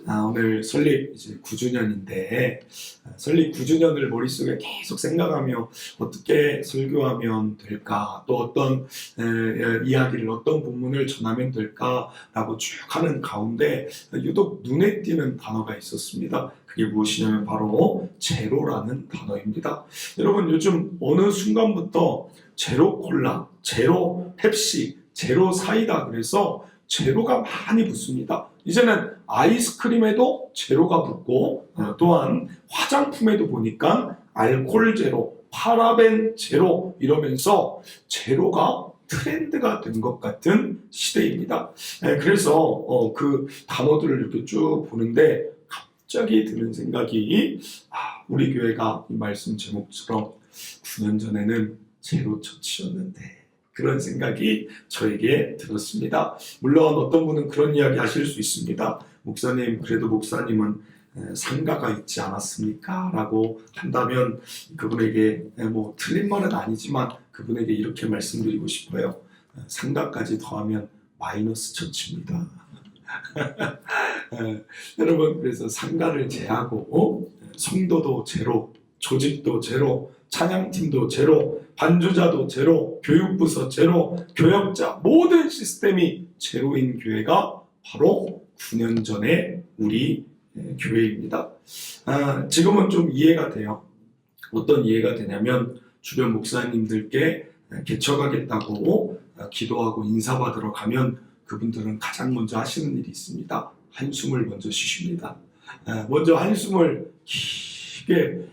오늘 설립 이제 9주년인데 설립 9주년을 머릿속에 계속 생각하며 어떻게 설교하면 될까, 또 어떤 이야기를, 어떤 본문을 전하면 될까라고 쭉 하는 가운데 유독 눈에 띄는 단어가 있었습니다. 그게 무엇이냐면 바로 제로라는 단어입니다. 여러분, 요즘 어느 순간부터 제로 콜라, 제로 펩시, 제로 사이다, 그래서 제로가 많이 붙습니다. 이제는 아이스크림에도 제로가 붙고, 또한 화장품에도 보니까 알코올 제로, 파라벤 제로 이러면서 제로가 트렌드가 된 것 같은 시대입니다. 그래서 그 단어들을 이렇게 쭉 보는데 갑자기 드는 생각이, 우리 교회가 이 말씀 제목처럼 9년 전에는 제로 처치였는데, 그런 생각이 저에게 들었습니다. 물론 어떤 분은 그런 이야기 하실 수 있습니다. 목사님, 그래도 목사님은 상가가 있지 않았습니까? 라고 한다면 그분에게 틀린 말은 아니지만 그분에게 이렇게 말씀드리고 싶어요. 상가까지 더하면 마이너스 처치입니다. 여러분, 그래서 상가를 제하고 성도도 제로, 조직도 제로, 찬양팀도 제로, 반주자도 제로, 교육부서 제로, 교역자, 모든 시스템이 제로인 교회가 바로 9년 전에 우리 교회입니다. 지금은 좀 이해가 돼요. 어떤 이해가 되냐면 주변 목사님들께 개척하겠다고 기도하고 인사받으러 가면 그분들은 가장 먼저 하시는 일이 있습니다. 한숨을 먼저 쉬십니다. 먼저 한숨을 깊게,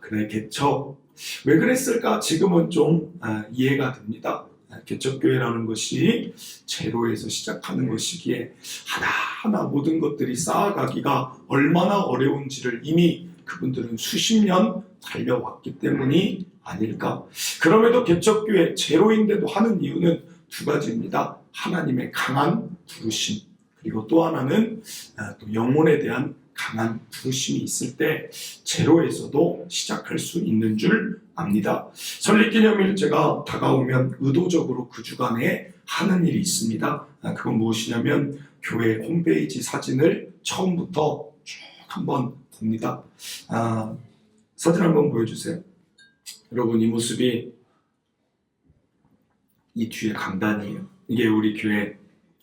그래, 개척. 왜 그랬을까? 지금은 좀 이해가 됩니다. 개척교회라는 것이 제로에서 시작하는 것이기에 하나하나 모든 것들이 쌓아가기가 얼마나 어려운지를 이미 그분들은 수십 년 달려왔기 때문이 아닐까. 그럼에도 개척교회 제로인데도 하는 이유는 두 가지입니다. 하나님의 강한 부르심, 그리고 또 하나는 또 영혼에 대한 강한 부르심이 있을 때 제로에서도 시작할 수 있는 줄 압니다. 설립기념일제가 다가오면 의도적으로 그 주간에 하는 일이 있습니다. 그건 무엇이냐면 교회 홈페이지 사진을 처음부터 쭉 한번 봅니다. 사진 한번 보여주세요. 여러분, 이 모습이 이 뒤에 강단이에요. 이게 우리 교회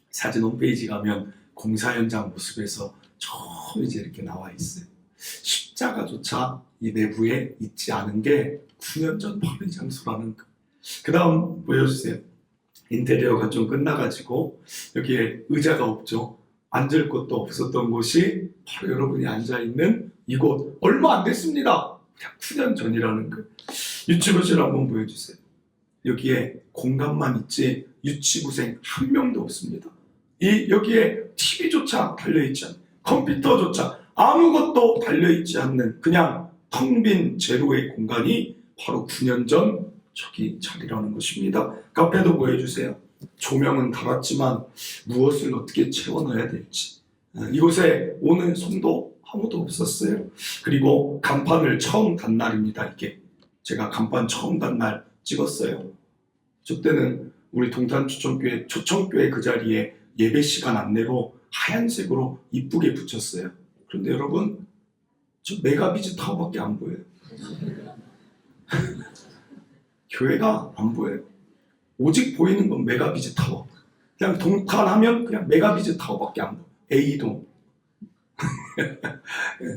사진 홈페이지 가면 공사 현장 모습에서 처음 이제 이렇게 나와 있어요. 십자가조차 이 내부에 있지 않은 게 9년 전 바로 이 장소라는 거. 그 다음 보여주세요. 인테리어가 좀 끝나가지고 여기에 의자가 없죠. 앉을 곳도 없었던 곳이 바로 여러분이 앉아있는 이곳. 얼마 안 됐습니다. 그냥 9년 전이라는 거. 유치부실 한번 보여주세요. 여기에 공간만 있지 유치부생 한 명도 없습니다. 여기에 TV조차 달려있지 않는, 컴퓨터조차 아무것도 달려있지 않는 그냥 텅 빈 제로의 공간이 바로 9년 전 저기 자리라는 것입니다. 카페도 보여주세요. 조명은 달았지만 무엇을 어떻게 채워 넣어야 될지, 이곳에 오는 성도 아무도 없었어요. 그리고 간판을 처음 단 날입니다. 이게 제가 간판 처음 단 날 찍었어요. 저 때는 우리 동탄 초청교회 그 자리에 예배 시간 안내로 하얀색으로 이쁘게 붙였어요. 그런데 여러분, 저 메가비즈 타워밖에 안 보여요. 교회가 안 보여요. 오직 보이는 건 메가비즈 타워. 그냥 동탄하면 그냥 메가비즈 타워밖에 안 보여요. A동.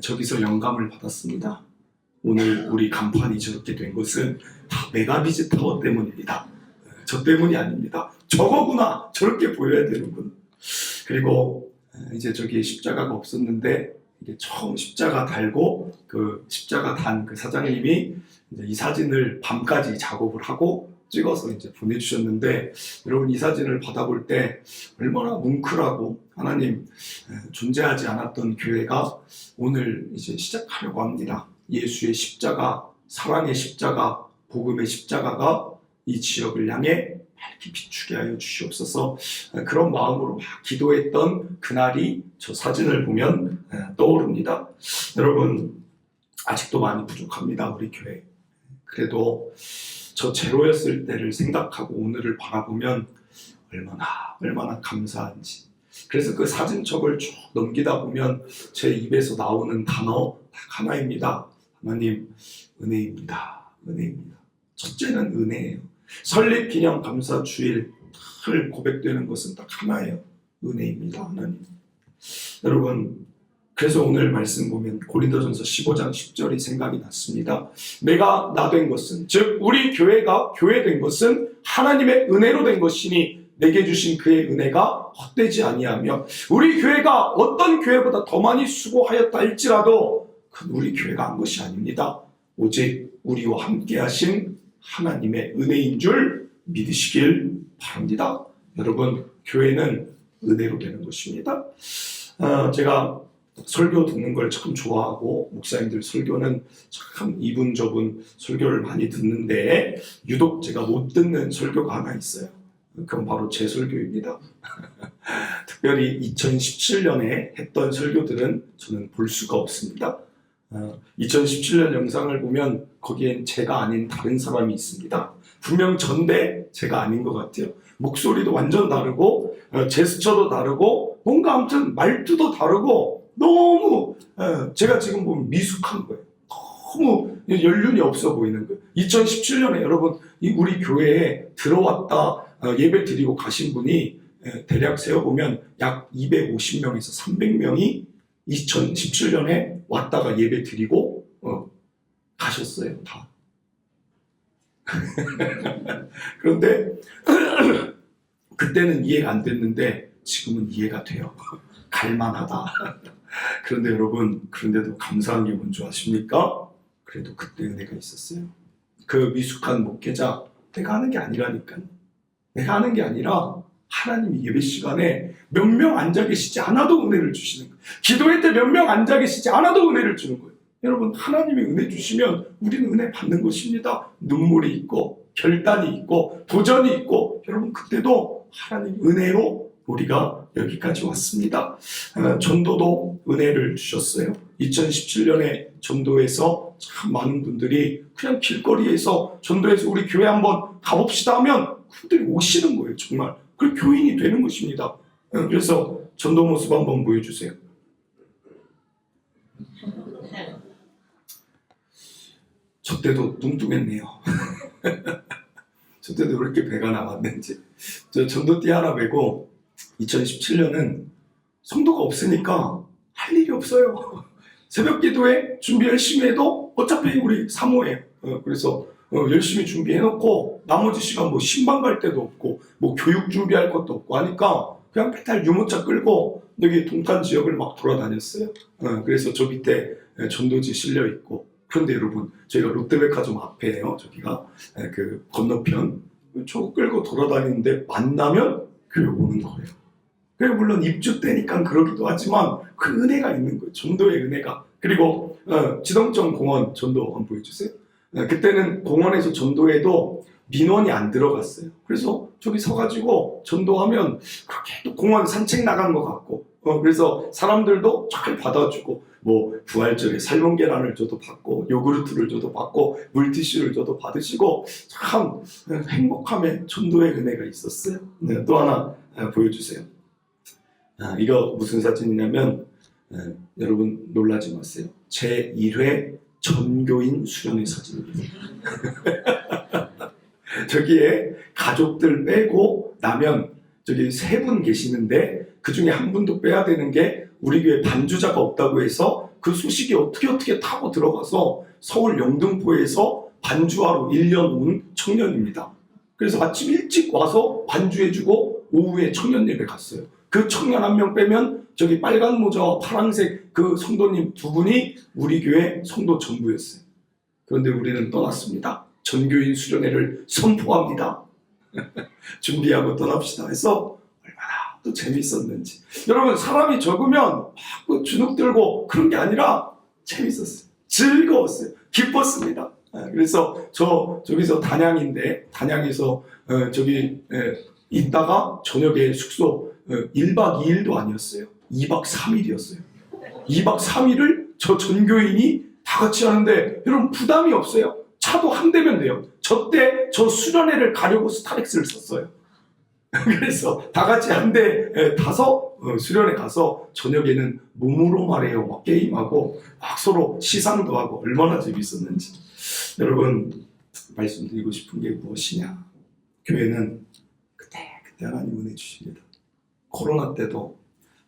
저기서 영감을 받았습니다. 오늘 우리 간판이 저렇게 된 것은 다 메가비즈 타워 때문입니다. 저 때문이 아닙니다. 저거구나. 저렇게 보여야 되는군. 그리고 이제 저기 십자가가 없었는데 이게 처음 십자가 달고 그 십자가 단 그 사장님이 이제 이 사진을 밤까지 작업을 하고 찍어서 이제 보내주셨는데, 여러분, 이 사진을 받아볼 때 얼마나 뭉클하고, 하나님, 존재하지 않았던 교회가 오늘 이제 시작하려고 합니다. 예수의 십자가, 사랑의 십자가, 복음의 십자가가 이 지역을 향해 밝게 비추게 하여 주시옵소서. 그런 마음으로 막 기도했던 그날이 저 사진을 보면 떠오릅니다. 여러분, 아직도 많이 부족합니다. 우리 교회. 그래도 저 제로였을 때를 생각하고 오늘을 바라보면 얼마나 감사한지. 그래서 그 사진첩을 쭉 넘기다 보면 제 입에서 나오는 단어 딱 하나입니다. 하나님, 은혜입니다. 은혜입니다. 첫째는 은혜예요. 설립기념 감사 주일을 고백되는 것은 딱 하나예요. 은혜입니다. 하나님. 여러분, 그래서 오늘 말씀 보면 고린도전서 15장 10절이 생각이 났습니다. 내가 나 된 것은, 즉 우리 교회가 교회된 것은 하나님의 은혜로 된 것이니 내게 주신 그의 은혜가 헛되지 아니하며, 우리 교회가 어떤 교회보다 더 많이 수고하였다 할지라도 그건 우리 교회가 한 것이 아닙니다. 오직 우리와 함께 하신 하나님의 은혜인 줄 믿으시길 바랍니다. 여러분, 교회는 은혜로 되는 것입니다. 제가 설교 듣는 걸 참 좋아하고, 목사님들 설교는 참 이분저분 설교를 많이 듣는데 유독 제가 못 듣는 설교가 하나 있어요. 그건 바로 제 설교입니다. 특별히 2017년에 했던 설교들은 저는 볼 수가 없습니다. 2017년 영상을 보면 거기엔 제가 아닌 다른 사람이 있습니다. 분명 전데 제가 아닌 것 같아요. 목소리도 완전 다르고 제스처도 다르고 뭔가 아무튼 말투도 다르고 너무 제가 지금 보면 미숙한 거예요. 너무 연륜이 없어 보이는 거예요. 2017년에 여러분 우리 교회에 들어왔다 예배 드리고 가신 분이 대략 세어보면 약 250명에서 300명이 2017년에 왔다가 예배 드리고 가셨어요. 다. 그런데 그때는 이해가 안 됐는데 지금은 이해가 돼요. 갈만하다. 그런데 여러분, 그런데도 감사한 게 뭔지 아십니까? 그래도 그때 은혜가 있었어요. 그 미숙한 목회자, 내가 하는 게 아니라니까요. 내가 하는 게 아니라 하나님이 예배 시간에 몇 명 앉아 계시지 않아도 은혜를 주시는 거예요. 기도회 때 몇 명 앉아 계시지 않아도 은혜를 주는 거예요. 여러분, 하나님이 은혜 주시면 우리는 은혜 받는 것입니다. 눈물이 있고 결단이 있고 도전이 있고, 여러분 그때도 하나님 은혜로 우리가 여기까지 왔습니다. 전도도 은혜를 주셨어요. 2017년에 전도에서 참 많은 분들이 그냥 길거리에서 전도해서 우리 교회 한번 가봅시다 하면 그분들이 오시는 거예요. 정말. 그 교인이 되는 것입니다. 그래서 전도 모습 한번 보여주세요. 저 때도 뚱뚱했네요. 저 때도 왜 이렇게 배가 나왔는지. 저 전도띠 하나 메고 2017년은 성도가 없으니까 할 일이 없어요. 새벽 기도에 준비 열심히 해도 어차피 우리 사모예요. 그래서 열심히 준비해놓고 나머지 시간 뭐 신방 갈 데도 없고 뭐 교육 준비할 것도 없고 하니까 그냥 맨날 유모차 끌고 여기 동탄 지역을 막 돌아다녔어요. 그래서 저 밑에 전도지 실려 있고, 그런데 여러분 저희가 롯데백화점 앞에요. 저기가 그 건너편 저 끌고 돌아다니는데 만나면 교회 오는 거예요. 그래 물론 입주 때니까 그러기도 하지만 그 은혜가 있는 거예요. 전도의 은혜가. 그리고 지동정 공원 전도 한번 보여주세요. 그때는 공원에서 전도해도 민원이 안 들어갔어요. 그래서 저기 서가지고 전도하면 그렇게 또 공원 산책 나간 것 같고, 그래서 사람들도 잘 받아주고, 뭐 부활절에 삶은 계란을 줘도 받고, 요구르트를 줘도 받고, 물티슈를 줘도 받으시고, 참 행복함에 전도의 은혜가 있었어요. 네, 또 하나 보여주세요. 이거 무슨 사진이냐면 여러분 놀라지 마세요. 제 1회 전교인 수련회 사진입니다. 저기에 가족들 빼고 나면 저기 3분 계시는데 그 중에 한 분도 빼야 되는 게 우리 교회 반주자가 없다고 해서 그 소식이 어떻게 타고 들어가서 서울 영등포에서 반주하러 1년 온 청년입니다. 그래서 아침 일찍 와서 반주해주고 오후에 청년 예배 갔어요. 그 청년 한 명 빼면 저기 빨간 모자와 파란색 그 성도님 2분이 우리 교회 성도 전부였어요. 그런데 우리는 떠났습니다. 전교인 수련회를 선포합니다. 준비하고 떠납시다 해서 얼마나 또 재밌었는지. 여러분 사람이 적으면 막 주눅 들고 그런 게 아니라 재밌었어요. 즐거웠어요. 기뻤습니다. 그래서 저기서 단양인데 단양에서 저기 있다가 저녁에 숙소 1박 2일도 아니었어요. 2박 3일이었어요. 2박 3일을 저 전교인이 다 같이 하는데 여러분 부담이 없어요. 차도 한 대면 돼요. 저 때 저 수련회를 가려고 스타렉스를 썼어요. 그래서 다 같이 한 대 타서 수련회 가서 저녁에는 몸으로 말해요. 막 게임하고 막 서로 시상도 하고 얼마나 재밌었는지. 여러분, 말씀드리고 싶은 게 무엇이냐? 교회는 그때 하나님 은혜 주십니다. 코로나 때도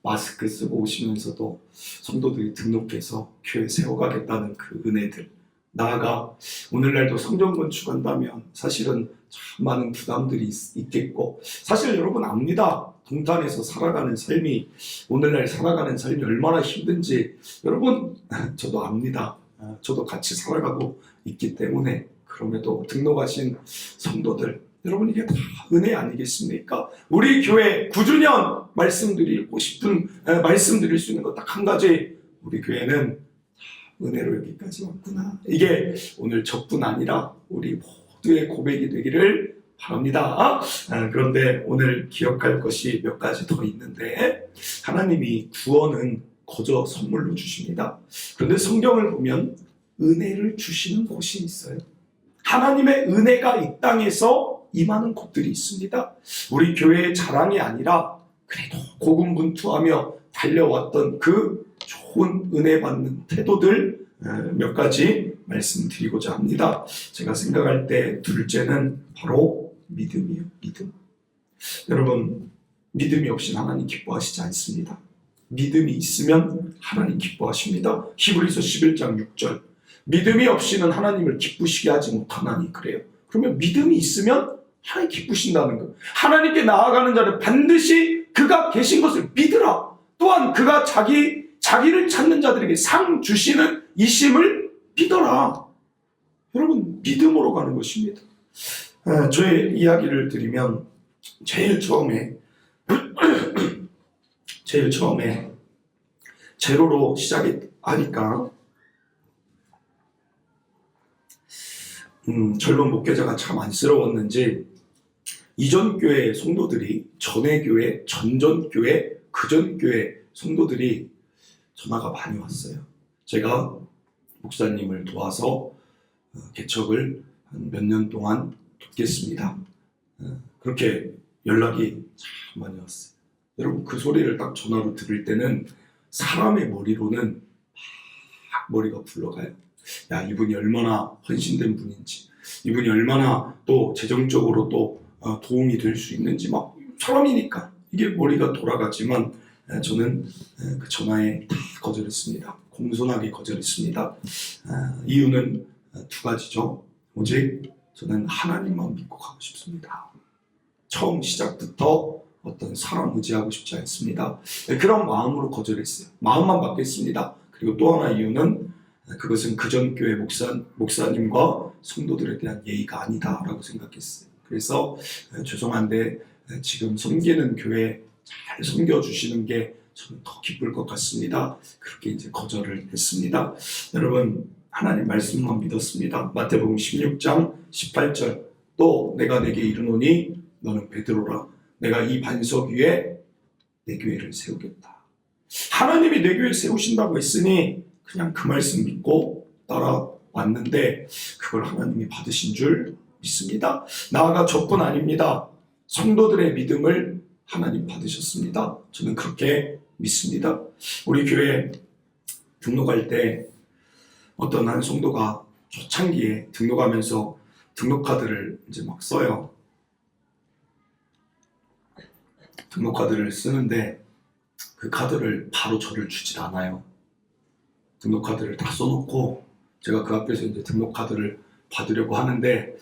마스크 쓰고 오시면서도 성도들이 등록해서 교회 세워가겠다는 그 은혜들, 나아가 오늘날도 성전 건축한다면 사실은 참 많은 부담들이 있겠고, 사실 여러분 압니다. 동탄에서 살아가는 삶이, 오늘날 살아가는 삶이 얼마나 힘든지 여러분 저도 압니다. 저도 같이 살아가고 있기 때문에. 그럼에도 등록하신 성도들, 여러분 이게 다 은혜 아니겠습니까? 우리 교회 9주년 말씀드리고 싶은, 말씀드릴 수 있는 것 딱 한 가지, 우리 교회는 은혜로 여기까지 왔구나. 이게 오늘 저뿐 아니라 우리 모두의 고백이 되기를 바랍니다. 그런데 오늘 기억할 것이 몇 가지 더 있는데, 하나님이 구원은 거저 선물로 주십니다. 그런데 성경을 보면 은혜를 주시는 곳이 있어요. 하나님의 은혜가 이 땅에서 임하는 곳들이 있습니다. 우리 교회의 자랑이 아니라 그래도 고군분투하며 달려왔던 그 좋은 은혜 받는 태도들 몇 가지 말씀드리고자 합니다. 제가 생각할 때 둘째는 바로 믿음이요. 믿음. 여러분, 믿음이 없이 하나님 기뻐하시지 않습니다. 믿음이 있으면 하나님 기뻐하십니다. 히브리서 11장 6절. 믿음이 없이는 하나님을 기쁘시게 하지 못하나니, 그래요. 그러면 믿음이 있으면 하나님 기쁘신다는 것. 하나님께 나아가는 자는 반드시 그가 계신 것을 믿으라. 또한 그가 자기를 찾는 자들에게 상 주시는 이심을 믿어라. 여러분, 믿음으로 가는 것입니다. 저의 이야기를 드리면, 제일 처음에 제로로 시작하니까 젊은 목회자가 참 안쓰러웠는지 이전 교회 성도들이, 전의 교회, 전전 교회, 그전 교회 성도들이 전화가 많이 왔어요. 제가 목사님을 도와서 개척을 몇 년 동안 돕겠습니다. 그렇게 연락이 참 많이 왔어요. 여러분, 그 소리를 딱 전화로 들을 때는 사람의 머리로는 막 머리가 굴러가요. 야, 이분이 얼마나 헌신된 분인지, 이분이 얼마나 또 재정적으로 또 도움이 될 수 있는지, 막 사람이니까 이게 머리가 돌아가지만 저는 그 전화에 다 거절했습니다. 공손하게 거절했습니다. 이유는 두 가지죠. 오직 저는 하나님만 믿고 가고 싶습니다. 처음 시작부터 어떤 사람 의지하고 싶지 않습니다. 그런 마음으로 거절했어요. 마음만 받겠습니다. 그리고 또 하나 이유는 그것은 그전 교회 목사님과 성도들에 대한 예의가 아니다라고 생각했어요. 그래서 죄송한데 지금 섬기는 교회 잘 섬겨주시는 게 저는 더 기쁠 것 같습니다. 그렇게 이제 거절을 했습니다. 여러분, 하나님 말씀만 믿었습니다. 마태복음 16장 18절. 또 내가 내게 이르노니 너는 베드로라. 내가 이 반석 위에 내 교회를 세우겠다. 하나님이 내 교회 세우신다고 했으니 그냥 그 말씀 믿고 따라왔는데 그걸 하나님이 받으신 줄 믿습니다. 나아가 저뿐 아닙니다. 성도들의 믿음을 하나님 받으셨습니다. 저는 그렇게 믿습니다. 우리 교회 등록할 때 어떤 한 성도가 초창기에 등록하면서 등록카드를 이제 막 써요. 등록카드를 쓰는데 그 카드를 바로 저를 주질 않아요. 등록카드를 다 써놓고 제가 그 앞에서 이제 등록카드를 받으려고 하는데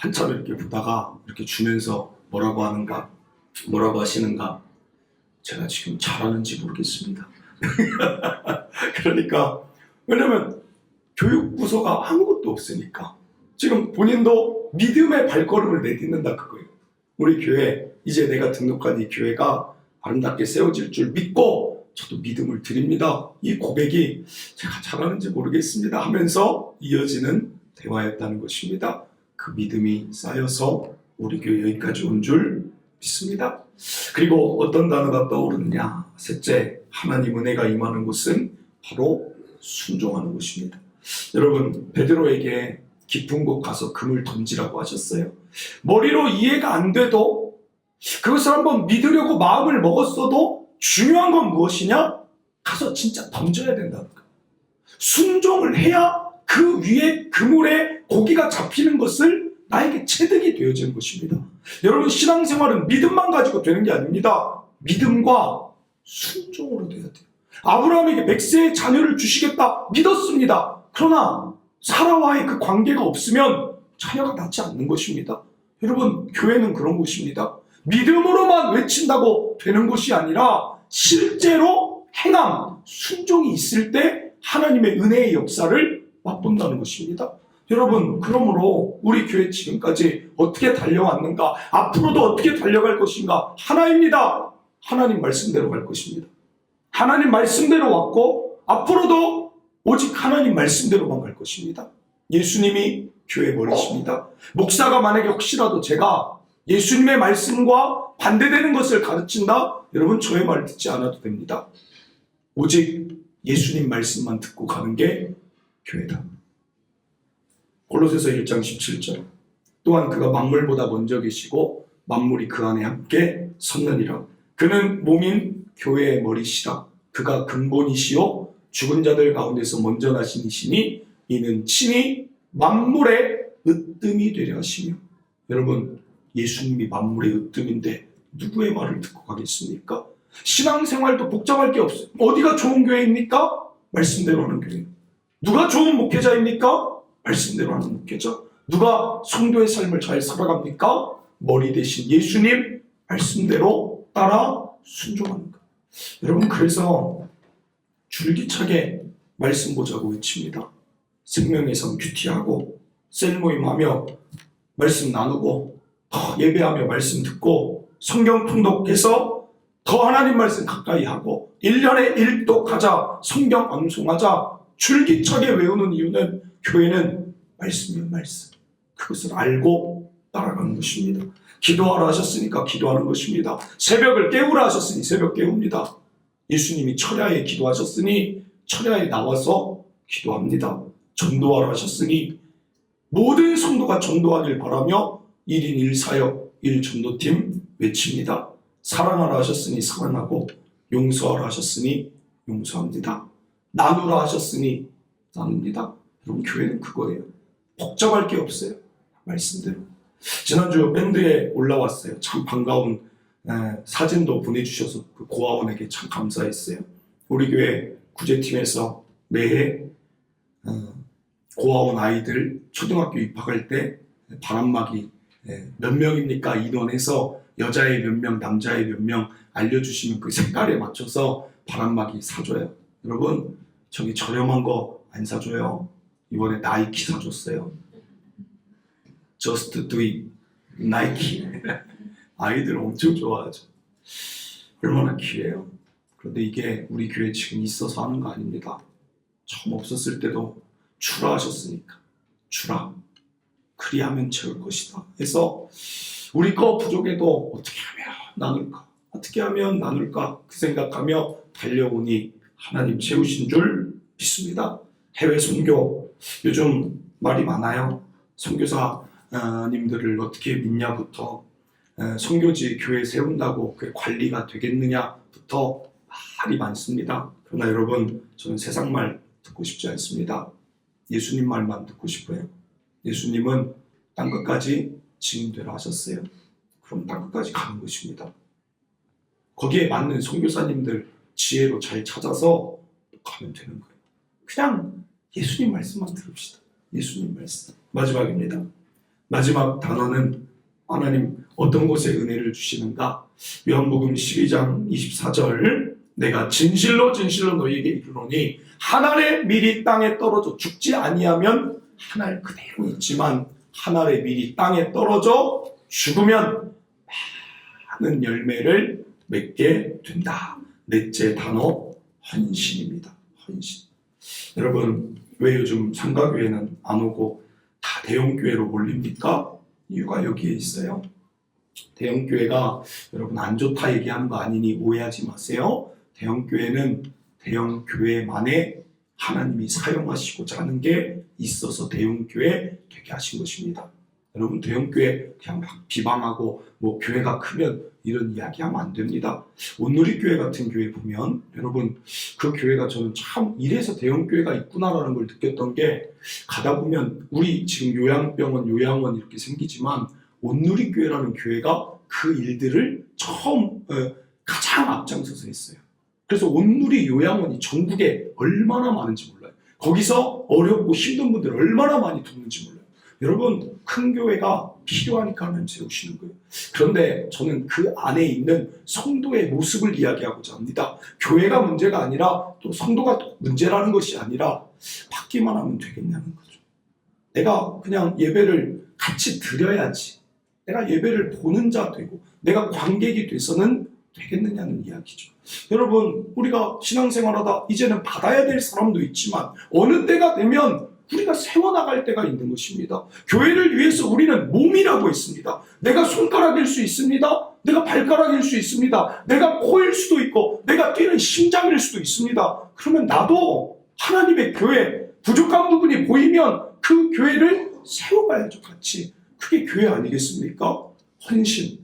한참 이렇게 보다가 이렇게 주면서 뭐라고 하시는가 제가 지금 잘하는지 모르겠습니다. 그러니까 왜냐면 교육부서가 아무것도 없으니까 지금 본인도 믿음의 발걸음을 내딛는다 그거예요. 우리 교회 이제 내가 등록한 이 교회가 아름답게 세워질 줄 믿고 저도 믿음을 드립니다. 이 고백이 제가 잘하는지 모르겠습니다 하면서 이어지는 대화였다는 것입니다. 그 믿음이 쌓여서 우리 교회 여기까지 온 줄 믿습니다. 그리고 어떤 단어가 떠오르느냐. 셋째, 하나님 은혜가 임하는 곳은 바로 순종하는 곳입니다. 여러분, 베드로에게 깊은 곳 가서 금을 던지라고 하셨어요. 머리로 이해가 안 돼도 그것을 한번 믿으려고 마음을 먹었어도 중요한 건 무엇이냐? 가서 진짜 던져야 된다는 거예요. 순종을 해야 그 위에 그물에 고기가 잡히는 것을 나에게 체득이 되어지는 것입니다. 여러분, 신앙생활은 믿음만 가지고 되는 게 아닙니다. 믿음과 순종으로 돼야 돼요. 아브라함에게 100세의 자녀를 주시겠다 믿었습니다. 그러나 사라와의 그 관계가 없으면 자녀가 낳지 않는 것입니다. 여러분, 교회는 그런 곳입니다. 믿음으로만 외친다고 되는 것이 아니라 실제로 행함, 순종이 있을 때 하나님의 은혜의 역사를 맛본다는 것입니다. 여러분, 그러므로 우리 교회 지금까지 어떻게 달려왔는가, 앞으로도 어떻게 달려갈 것인가, 하나입니다. 하나님 말씀대로 갈 것입니다. 하나님 말씀대로 왔고 앞으로도 오직 하나님 말씀대로만 갈 것입니다. 예수님이 교회 머리십니다. 목사가 만약에 혹시라도 제가 예수님의 말씀과 반대되는 것을 가르친다? 여러분, 저의 말을 듣지 않아도 됩니다. 오직 예수님 말씀만 듣고 가는 게 교회다. 골로새서 1장 17절. 또한 그가 만물보다 먼저 계시고 만물이 그 안에 함께 섰느니라. 그는 몸인 교회의 머리시라. 그가 근본이시요 죽은 자들 가운데서 먼저 나신 이시니 이는 친히 만물의 으뜸이 되려 하시며. 여러분, 예수님이 만물의 으뜸인데 누구의 말을 듣고 가겠습니까? 신앙생활도 복잡할 게 없어요. 어디가 좋은 교회입니까? 말씀대로 하는 교회. 누가 좋은 목회자입니까? 말씀대로 하는 목회자. 누가 성도의 삶을 잘 살아갑니까? 머리 대신 예수님 말씀대로 따라 순종하는 것. 여러분, 그래서 줄기차게 말씀 보자고 외칩니다. 생명의성 큐티하고 셀모임하며 말씀 나누고 더 예배하며 말씀 듣고 성경 통독해서 더 하나님 말씀 가까이 하고 1년에 1도 가자, 성경 암송하자, 줄기차게 외우는 이유는 교회는 말씀이요 말씀. 그것을 알고 따라가는 것입니다. 기도하라 하셨으니까 기도하는 것입니다. 새벽을 깨우라 하셨으니 새벽 깨웁니다. 예수님이 철야에 기도하셨으니 철야에 나와서 기도합니다. 전도하라 하셨으니 모든 성도가 전도하길 바라며 1인 1사역 1전도팀 외칩니다. 사랑하라 하셨으니 사랑하고 용서하라 하셨으니 용서합니다. 나누라 하셨으니 나눕니다. 여러분, 교회는 그거예요. 복잡할 게 없어요. 말씀대로. 지난주 밴드에 올라왔어요. 참 반가운 사진도 보내주셔서 그 고아원에게 참 감사했어요. 우리 교회 구제팀에서 매해 고아원 아이들 초등학교 입학할 때 바람막이 몇 명입니까? 인원해서 여자애 몇 명, 남자애 몇 명 알려주시면 그 색깔에 맞춰서 바람막이 사줘요. 여러분, 저기 저렴한 거 안 사줘요. 이번에 나이키 사줬어요. Just do it. 나이키. 아이들 엄청 좋아하죠. 얼마나 귀해요. 그런데 이게 우리 교회 지금 있어서 하는 거 아닙니다. 처음 없었을 때도 주라 하셨으니까. 주라. 그리하면 채울 것이다. 그래서 우리 거 부족해도 어떻게 하면 나눌까? 어떻게 하면 나눌까? 그 생각하며 달려오니 하나님 채우신 줄 믿습니다. 해외 선교, 요즘 말이 많아요. 선교사님들을 어떻게 믿냐부터 선교지 교회 세운다고 그게 관리가 되겠느냐부터 말이 많습니다. 그러나 여러분, 저는 세상 말 듣고 싶지 않습니다. 예수님 말만 듣고 싶어요. 예수님은 땅끝까지 증인되라 하셨어요. 그럼 땅끝까지 가는 것입니다. 거기에 맞는 선교사님들 지혜로 잘 찾아서 가면 되는 거예요. 그냥 예수님 말씀만 들읍시다. 예수님 말씀. 마지막입니다. 마지막 단어는 하나님 어떤 곳에 은혜를 주시는가? 요한복음 12장 24절. 내가 진실로 진실로 너희에게 이르노니 한 알의 밀이 땅에 떨어져 죽지 아니하면 한 알 그대로 있지만 한 알의 밀이 땅에 떨어져 죽으면 많은 열매를 맺게 된다. 넷째 단어 헌신입니다. 헌신. 여러분, 왜 요즘 상가교회는 안 오고 다 대형교회로 몰립니까? 이유가 여기에 있어요. 대형교회가 여러분 안 좋다 얘기하는 거 아니니 오해하지 마세요. 대형교회는 대형교회만의 하나님이 사용하시고자 하는 게 있어서 대형교회 되게 하신 것입니다. 여러분, 대형교회 그냥 막 비방하고 뭐 교회가 크면 이런 이야기하면 안 됩니다. 온누리교회 같은 교회 보면 여러분 그 교회가 저는 참 이래서 대형교회가 있구나라는 걸 느꼈던 게 가다 보면 우리 지금 요양병원, 요양원 이렇게 생기지만 온누리교회라는 교회가 그 일들을 처음 가장 앞장서서 했어요. 그래서 온누리 요양원이 전국에 얼마나 많은지 몰라요. 거기서 어렵고 힘든 분들 얼마나 많이 돕는지 몰라요. 여러분 큰 교회가 필요하니까 하나님 세우시는 거예요. 그런데 저는 그 안에 있는 성도의 모습을 이야기하고자 합니다. 교회가 문제가 아니라 또 성도가 문제라는 것이 아니라 받기만 하면 되겠냐는 거죠. 내가 그냥 예배를 같이 드려야지. 내가 예배를 보는 자 되고 내가 관객이 돼서는 되겠느냐는 이야기죠. 여러분 우리가 신앙생활하다 이제는 받아야 될 사람도 있지만 어느 때가 되면 우리가 세워나갈 때가 있는 것입니다. 교회를 위해서 우리는 몸이라고 했습니다. 내가 손가락일 수 있습니다. 내가 발가락일 수 있습니다. 내가 코일 수도 있고 내가 뛰는 심장일 수도 있습니다. 그러면 나도 하나님의 교회 부족한 부분이 보이면 그 교회를 세워가야죠. 같이. 그게 교회 아니겠습니까? 헌신.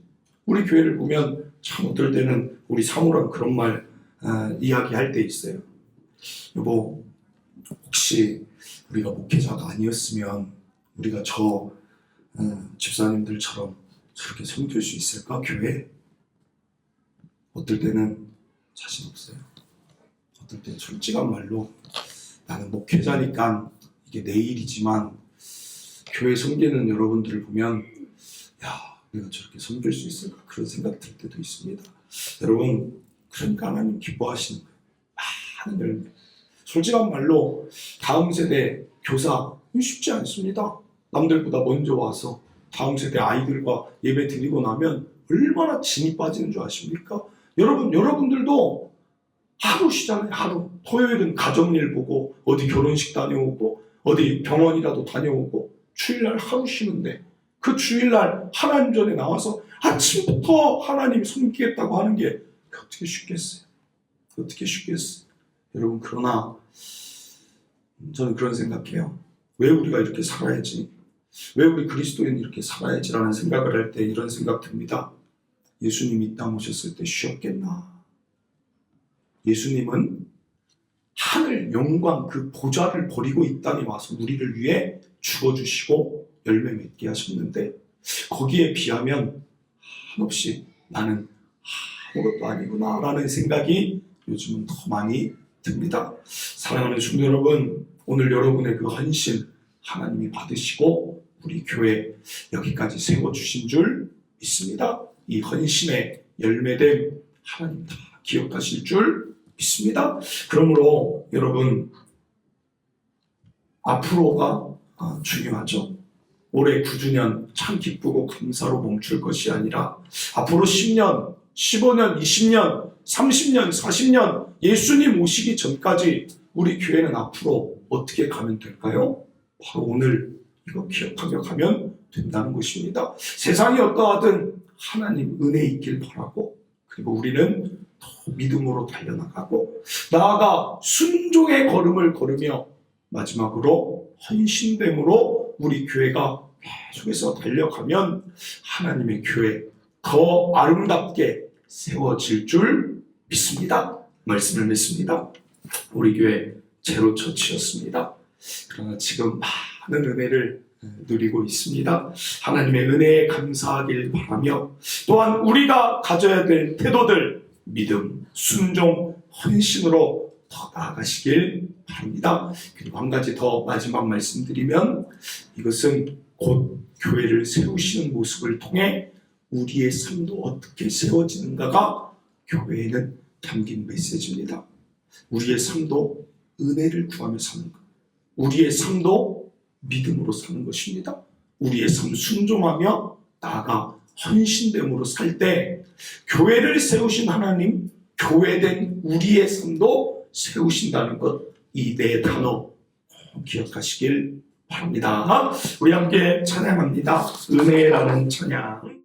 우리 교회를 보면 참 어떨 때는 우리 사모랑 그런 말 이야기할 때 있어요. 여보 혹시 우리가 목회자가 아니었으면 우리가 저 집사님들처럼 저렇게 섬길 수 있을까? 교회? 어떨 때는 자신 없어요. 어떨 때는 솔직한 말로 나는 목회자니까 이게 내 일이지만 교회 섬기는 여러분들을 보면 야 내가 저렇게 섬길 수 있을까? 그런 생각 들 때도 있습니다. 여러분 그러니까 하나님 기뻐하시는 거예요. 많은 열매. 솔직한 말로 다음 세대 교사 쉽지 않습니다. 남들보다 먼저 와서 다음 세대 아이들과 예배 드리고 나면 얼마나 진이 빠지는 줄 아십니까? 여러분들도 하루 쉬잖아요. 하루. 토요일은 가정일 보고 어디 결혼식 다녀오고 어디 병원이라도 다녀오고 주일날 하루 쉬는데 그 주일날 하나님 전에 나와서 아침부터 하나님 섬기겠다고 하는 게 어떻게 쉽겠어요? 어떻게 쉽겠어요? 여러분 그러나 저는 그런 생각해요. 왜 우리가 이렇게 살아야지? 왜 우리 그리스도인이 이렇게 살아야지라는 생각을 할 때 이런 생각 듭니다. 예수님이 이 땅 오셨을 때 쉬었겠나? 예수님은 하늘 영광 그 보좌를 버리고 이 땅에 와서 우리를 위해 죽어주시고 열매 맺게 하셨는데 거기에 비하면 한없이 나는 아무것도 아니구나 라는 생각이 요즘은 더 많이 듭니다. 사랑하는 성도 여러분, 오늘 여러분의 그 헌신 하나님이 받으시고 우리 교회 여기까지 세워주신 줄 믿습니다. 이 헌신의 열매됨 하나님 다 기억하실 줄 믿습니다. 그러므로 여러분 앞으로가 중요하죠. 올해 9주년 참 기쁘고 감사로 멈출 것이 아니라 앞으로 10년, 15년, 20년, 30년, 40년 예수님 오시기 전까지 우리 교회는 앞으로 어떻게 가면 될까요? 바로 오늘 이거 기억하며 가면 된다는 것입니다. 세상이 어떠하든 하나님 은혜 있길 바라고 그리고 우리는 더 믿음으로 달려나가고 나아가 순종의 걸음을 걸으며 마지막으로 헌신됨으로 우리 교회가 계속해서 달려가면 하나님의 교회 더 아름답게 세워질 줄 믿습니다. 말씀을 맺습니다. 우리 교회 제로처치였습니다. 그러나 지금 많은 은혜를 누리고 있습니다. 하나님의 은혜에 감사하길 바라며 또한 우리가 가져야 될 태도들 믿음, 순종, 헌신으로 더 나아가시길 바랍니다. 그리고 한 가지 더 마지막 말씀드리면 이것은 곧 교회를 세우시는 모습을 통해 우리의 삶도 어떻게 세워지는가가 교회에는 담긴 메시지입니다. 우리의 삶도 은혜를 구하며 사는 것. 우리의 삶도 믿음으로 사는 것입니다. 우리의 삶 순종하며 나아가 헌신됨으로 살 때 교회를 세우신 하나님, 교회된 우리의 삶도 세우신다는 것, 이 네 단어 꼭 기억하시길 바랍니다. 우리 함께 찬양합니다. 은혜라는 찬양.